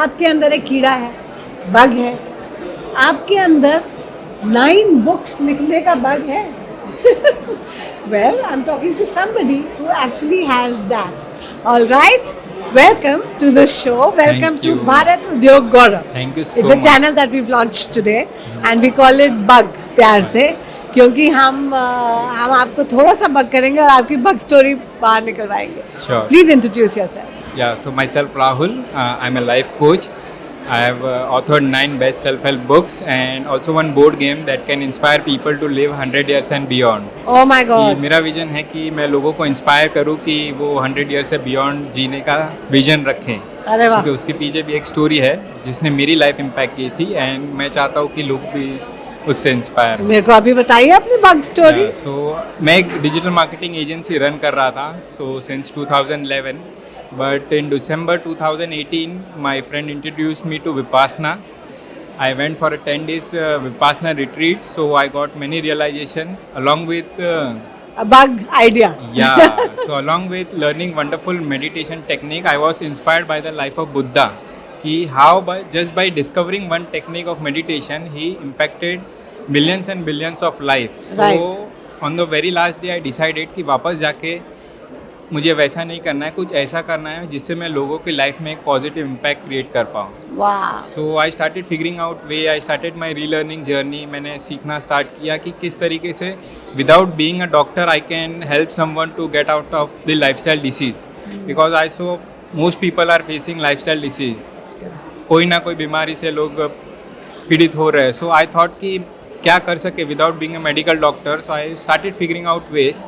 आपके अंदर एक कीड़ा है, बग है, आपके अंदर 9 बुक्स लिखने का बग है. Well, I'm talking to somebody who actually has that. All right. Welcome to the show. Welcome Thank to you. Bharat Udyog Gaurav. Thank you It's so the much. channel that we've launched today and we call it Bug प्यार से, क्योंकि हम आपको थोड़ा सा bug करेंगे और आपकी बग स्टोरी बाहर निकलवाएंगे. Sure. Please introduce yourself. Yeah, so myself Rahul, I'm a life coach. I have authored 9 best self-help books and also one board game that can inspire people to live 100 years and beyond. Oh my कि God. मेरा vision है कि मैं लोगों को inspire करूं कि वो 100 ईयर से बियॉन्ड जीने का विजन रखें, अरे वाह. क्योंकि उसके पीछे भी एक स्टोरी है जिसने मेरी लाइफ इम्पैक्ट की थी एंड मैं चाहता हूँ कि लोग भी उससे इंस्पायर. मेरे को अभी बताइए अपनी बग स्टोरी. सो मैं एक डिजिटल मार्केटिंग एजेंसी रन कर रहा था since 2011, but in December 2018 my friend introduced me to Vipassana. I went for a 10 days Vipassana retreat, so I got many realizations along with A bug idea. yeah. So along with learning wonderful meditation technique, I was inspired by the life of Buddha. Ki how just by discovering one technique of meditation, he impacted millions and billions of lives. So Right. on the very last day, I decided कि वापस जाके मुझे वैसा नहीं करना है, कुछ ऐसा करना है जिससे मैं लोगों की लाइफ में एक पॉजिटिव इम्पैक्ट क्रिएट कर पाऊँ. Wow. So I started figuring out way. I started my relearning journey. मैंने सीखना स्टार्ट किया कि किस तरीके से without being a doctor I can help someone to get out of the lifestyle disease, because I saw most people are facing lifestyle disease. कोई ना कोई बीमारी से लोग पीड़ित हो रहे हैं. सो आई थॉट कि क्या कर सके without being a medical doctor. So I started figuring out ways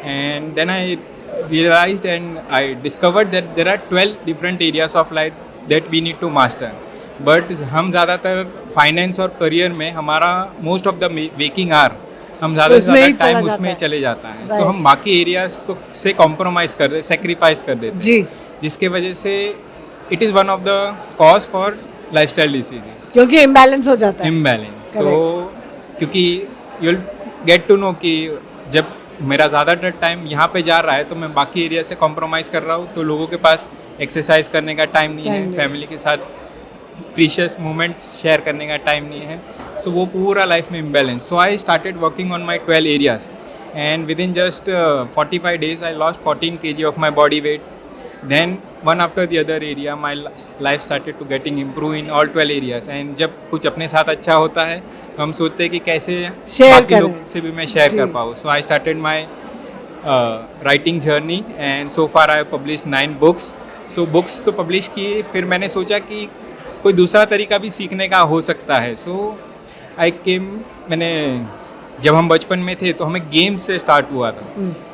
and then I realized and I discovered that there are 12 different areas of life that we need to master. But हम ज़्यादातर finance और career में हमारा most of the waking hour हम ज़्यादा से ज़्यादा time उसमें चले जाता है. तो हम बाकी एरियाज को से कॉम्प्रोमाइज़ कर देते, सेक्रीफाइस कर देते जी. जिसके वजह से it is one of the cause for lifestyle disease. क्योंकि इम्बैलेंस हो जाता है. इम्बैलेंस. सो क्योंकि you will get to know कि जब मेरा ज़्यादातर टाइम यहाँ पे जा रहा है तो मैं बाकी एरिया से कॉम्प्रोमाइज़ कर रहा हूँ, तो लोगों के पास एक्सरसाइज करने का टाइम नहीं है, फैमिली के साथ प्रीशियस मोमेंट्स शेयर करने का टाइम नहीं है. सो वो पूरा लाइफ में imbalance. So I started working on my 12 areas and with in just 45 days I lost 14 kg of my body weight. Then one after the other area, my life started to getting improve in all 12 areas. And जब कुछ अपने साथ अच्छा होता है तो हम सोचते हैं कि कैसे बाकी लोग से भी मैं शेयर कर पाऊँ. So I started my writing journey and so far I have published 9 books. So books तो publish किए, फिर मैंने सोचा कि कोई दूसरा तरीका भी सीखने का हो सकता है. So I came, मैंने जब हम बचपन में थे तो हमें गेम से स्टार्ट हुआ था.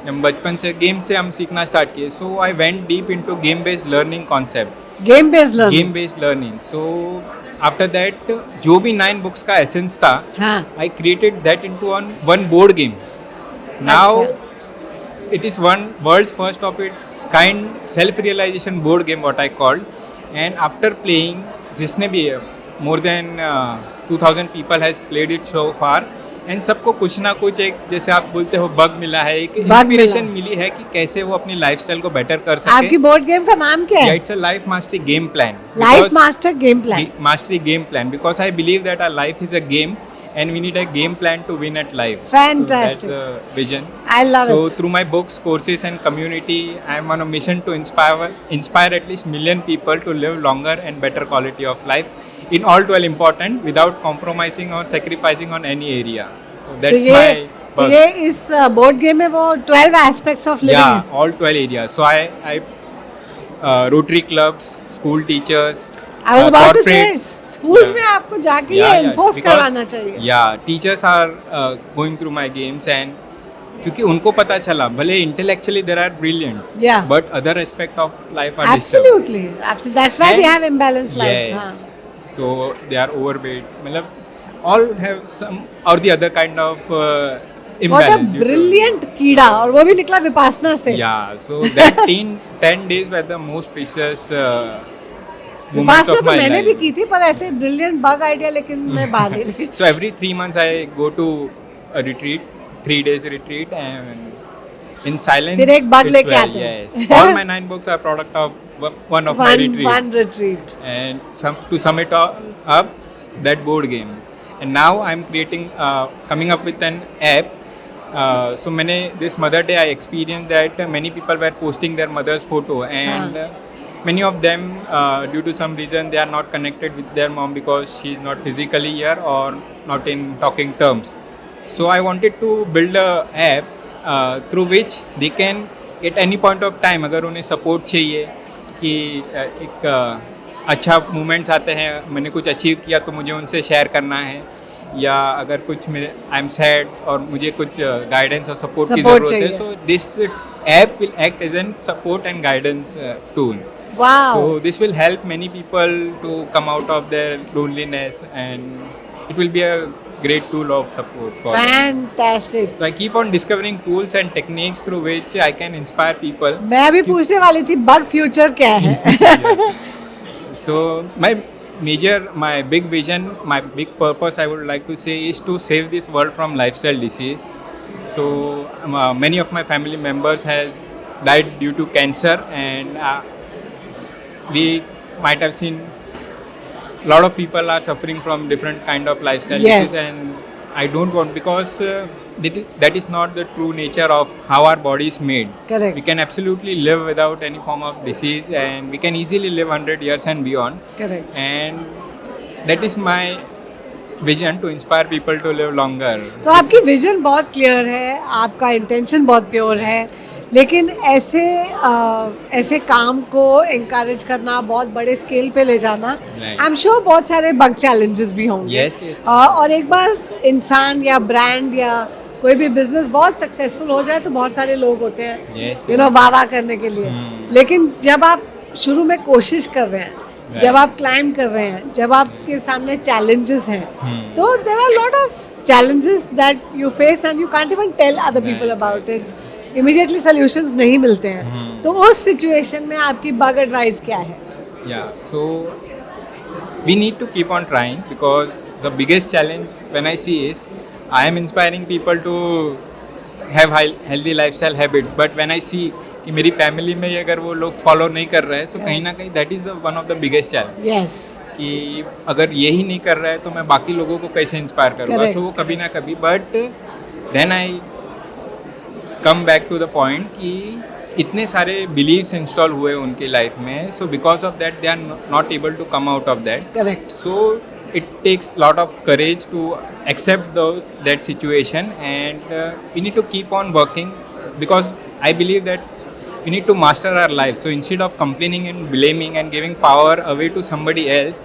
जब बचपन से गेम से हम सीखना स्टार्ट किए. So I went deep into game based learning concept. Game based learning. So after that जो भी 9 बुक्स का एसेंस था, I created that into one board game. Now it is one world's first of its kind self realisation board game what I called. And after playing, जिसने भी more than 2000 people has played it so far, and सबको कुछ ना कुछ एक, जैसे आप बोलते हो, बग मिला है, एक इंस्पिरेशन मिली है कि कैसे वो अपनी लाइफस्टाइल को बेटर कर सके. आपकी बोर्ड गेम का नाम क्या है? It's a life mastery game plan. Life master game plan. Mastery game plan, because I believe that our life is a game and we need a game plan to win at life. Fantastic. So that's the vision. I love it. So through my books, courses and community, I am on a mission to inspire at least million people to live longer and better quality of life in all 12 important without compromising or sacrificing on any area. So that's my तो ये इस board game में वो 12 aspects of living. Yeah, all 12 areas. So I Rotary clubs, school teachers, I was about to say, schools में आपको जाके ये enforce करवाना चाहिए. Yeah, teachers are going through my games and क्योंकि उनको पता चला, भले intellectually they are brilliant, yeah, but other aspect of life are disturbed. Absolutely. That's why we have imbalanced lives. Yes. So they are overweight. मतलब all have some or the other kind of imbalance. What a brilliant कीड़ा, और वो भी निकला विपासना से. Yeah. So that 10 days were the most precious moments Vipassana of तो my मैंने life. भी की थी, पर ऐसे brilliant bug idea लेकिन मैं बाहर नहीं थी. So every 3 months I go to a retreat, 3 days retreat, and in silence. फिर एक bug it's लेके well, आते हैं. yes. All my 9 books are product of one of my retreat. one retreat. And to sum it all up, that board game. And now I'm creating, coming up with an app. So this Mother Day I experienced that many people were posting their mother's photo, and many of them, due to some reason, they are not connected with their mom because she is not physically here or not in talking terms. So I wanted to build a app through which they can at any point of time, अगर उन्हें support चाहिए कि एक अच्छा moments आते हैं, मैंने कुछ अचीव किया तो मुझे उनसे शेयर करना है, या अगर कुछ मेरे आई एम सैड और मुझे कुछ गाइडेंस और सपोर्ट की ज़रूरत है, so this app will act as an support and guidance tool. Wow. So this will help many people to come out of their loneliness, and it will be a great tool of support for them. Fantastic. So I keep on discovering tools and techniques through which I can inspire people. मैं अभी पूछने वाली थी bug future क्या है. So my big vision, my big purpose, I would like to say, is to save this world from lifestyle disease. So many of my family members have died due to cancer, and we might have seen a lot of people are suffering from different kind of lifestyle Yes. disease, and I don't want, because that is not the true nature of how our body is made. Correct. We can absolutely live without any form of disease, and we can easily live 100 years and beyond. Correct. And that is my vision, to inspire people to live longer. तो आपकी vision बहुत clear है, आपका intention बहुत pure है, लेकिन ऐसे काम को encourage करना, बहुत बड़े स्केल पे ले जाना, Right. आई एम श्योर बहुत सारे बग चैलेंजेस भी होंगे. Yes, yes. और एक बार इंसान या ब्रांड या कोई भी बिजनेस बहुत सक्सेसफुल हो जाए तो बहुत सारे लोग होते हैं, Yes, यू नो, वाह वाह करने के लिए. लेकिन जब आप शुरू में कोशिश कर रहे हैं, जब आप क्लाइंब कर रहे हैं, जब आपके सामने चैलेंजेस हैं, तो there are lot of challenges that you face and you can't even tell other people about it. Immediately solutions नहीं मिलते हैं. तो उस सिचुएशन में आपकी बग एडवाइस क्या है? Yeah, so we need to keep on trying, because the biggest challenge when I see is I am inspiring people to have healthy lifestyle habits, but when I see कि मेरी family में ही अगर वो लोग follow नहीं कर रहे हैं, सो कहीं ना कहीं that is one of the biggest challenge. Yes. कि अगर यही नहीं कर रहा है तो मैं बाकी लोगों को कैसे इंस्पायर करूँगा. Correct. सो वो कभी ना कभी, but then I come back to the point कि इतने सारे बिलीव्स इंस्टॉल हुए उनकी लाइफ में, so because of that they are not able to come out of that. Correct. So it takes lot of courage to accept that situation, and we need to keep on working, because I believe that we need to master our life. So instead of complaining and blaming and giving power away to somebody else,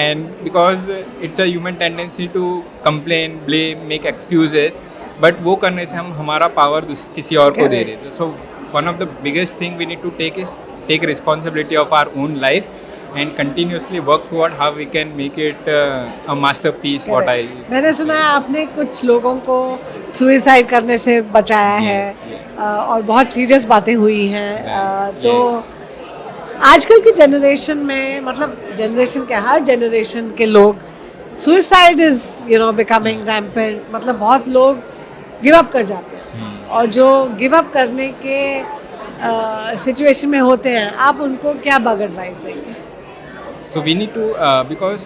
and because it's a human tendency to complain, blame, make excuses, but वो करने से हम हमारा power किसी और को दे रहे थे. So one of the biggest thing we need to take is take responsibility of our own life and continuously work toward how we can make it a masterpiece. What I मैंने सुना है आपने कुछ लोगों को सुइसाइड करने से बचाया Yes, है, और बहुत सीरियस बातें हुई हैं. Right. तो Yes. आजकल की जनरेशन में, मतलब जनरेशन के हर जनरेशन के लोग, suicide is you know becoming rampant. मतलब बहुत लोग गिव अप कर जाते हैं, और जो गिव अप करने के सिचुएशन में होते हैं, आप उनको क्या बग एडवाइस देंगे? So we need to, because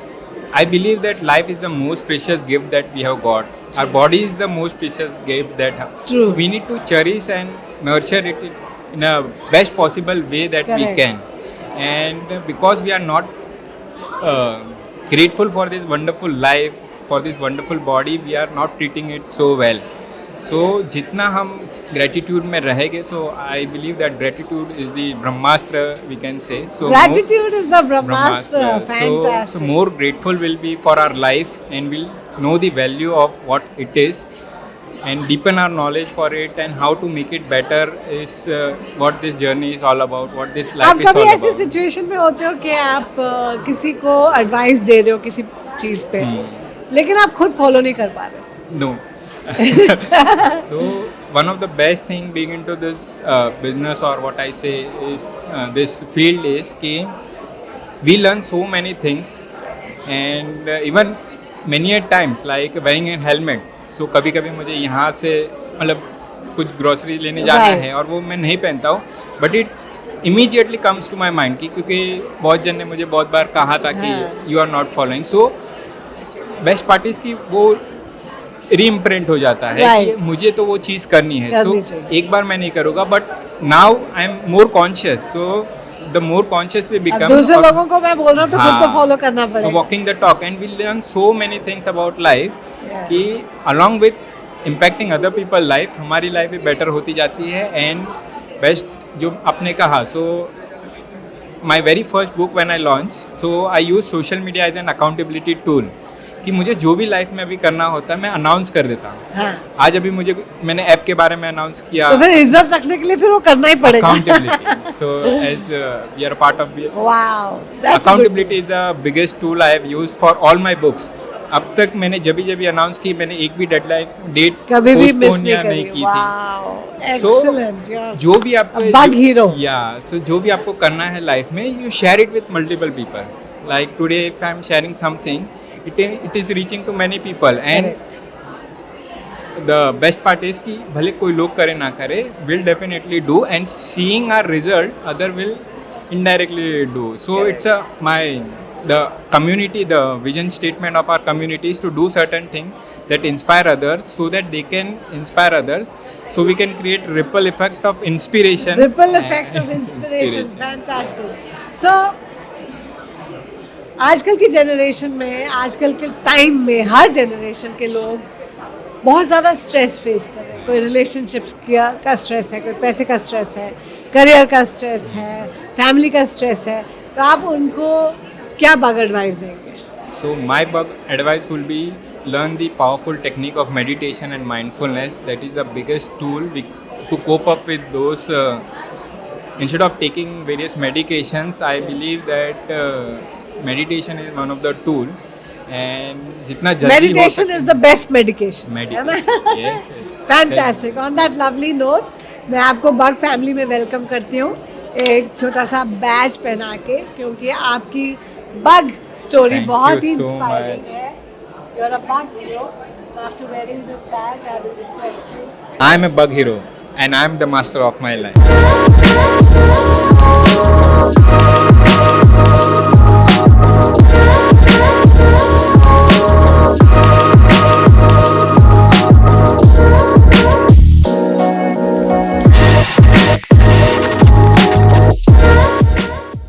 I believe that life is the most precious gift that we have got. Our body is the most precious gift that True. we need to cherish and nurture it in a best possible way that we Correct. can. And because we are not grateful for this wonderful life, for this wonderful body, we are not treating it so well. So जितना हम gratitude में रहेंगे, so I believe that gratitude is the brahmastra, we can say. So Gratitude is the Brahmastra. Fantastic. So more grateful we'll be for our life, and we'll know the value of what it is, and deepen our knowledge for it, and how to make it better is what this journey is all about, what this life आप is कभी all ऐसी about. Situation में होते हो कि आप किसी को एडवाइस दे रहे हो किसी चीज़ पे, लेकिन आप खुद फॉलो नहीं कर पा रहे हो? No. So one of the best thing being into this business, or what I say is this field, is कि we learn so many things, and even many a times like wearing a helmet. So कभी कभी मुझे यहाँ से, मतलब कुछ grocery लेने जाना Right. है और वो मैं नहीं पहनता हूँ, but it immediately comes to my mind की, क्योंकि बहुत जन ने मुझे बहुत बार कहा था कि हाँ. You are not following. So best parties की वो रीइम्प्रिंट हो जाता है Right. कि मुझे तो वो चीज़ करनी है. करनी सो चाहिए. एक बार मैं नहीं करूँगा, but now I am more conscious. So the more conscious we अब बिकम. दूसरे लोगों को मैं बोल रहा हूँ तो खुद तो फॉलो करना So पड़ेगा. walking the talk, and we learn so many things about life Yeah. कि along with impacting other people life, हमारी लाइफ भी बेटर होती जाती है. एंड बेस्ट जो आपने कहा, so my very first book when I launch, so I use social media as an accountability tool कि मुझे जो भी लाइफ में अभी करना होता है मैं अनाउंस कर देता हूँ. हाँ. आज अभी मैंने ऐप के बारे में अनाउंस किया, तो फिर इज्जत रखने के लिए फिर वो करना ही पड़ेगा. Accountability. So as we are part of Wow. That's accountability is the biggest tool I have used for all my books. अब तक मैंने जब भी अनाउंस की, मैंने एक भी डेडलाइन डेट कभी भी मिस postpone नहीं या करी. की थी. Wow. So, Excellent. Yeah. जो भी आपको A bug hero. या सो जो भी आपको करना है लाइफ में, you share it with multiple people. Like today if I am sharing something, it is reaching to many people. And Correct. The best part is कि भले कोई लोग करे ना करे, will definitely do, and seeing our result other will indirectly do. So it's the community, the vision statement of our community is to do certain things that inspire others, so that they can inspire others, so we can create ripple effect of inspiration. Ripple effect of inspiration. Fantastic. So आजकल की generation में, आजकल के time में हर generation के लोग बहुत ज़्यादा स्ट्रेस फेस कर रहे हैं. कोई रिलेशनशिप्स का स्ट्रेस है, कोई पैसे का स्ट्रेस है, करियर का स्ट्रेस है, फैमिली का स्ट्रेस है. तो आप उनको क्या बग एडवाइस देंगे? So my bug advice will be learn the powerful technique of meditation and mindfulness. That is the biggest tool to cope up with those. Instead of taking various medications, I believe that meditation is one of the tool. And जितना जल्दी हो meditation सके- is the best medication. Meditation. Yes, yes. Fantastic. On that lovely note मैं आपको bug family में welcome करती हूँ, एक छोटा सा बैज पहना के, क्योंकि आपकी बग स्टोरी Thank बहुत you ही so इंस्पायरिंग much. है. You are a big hero. After wearing this badge I will request you. I am a bug hero and I am the master of my life.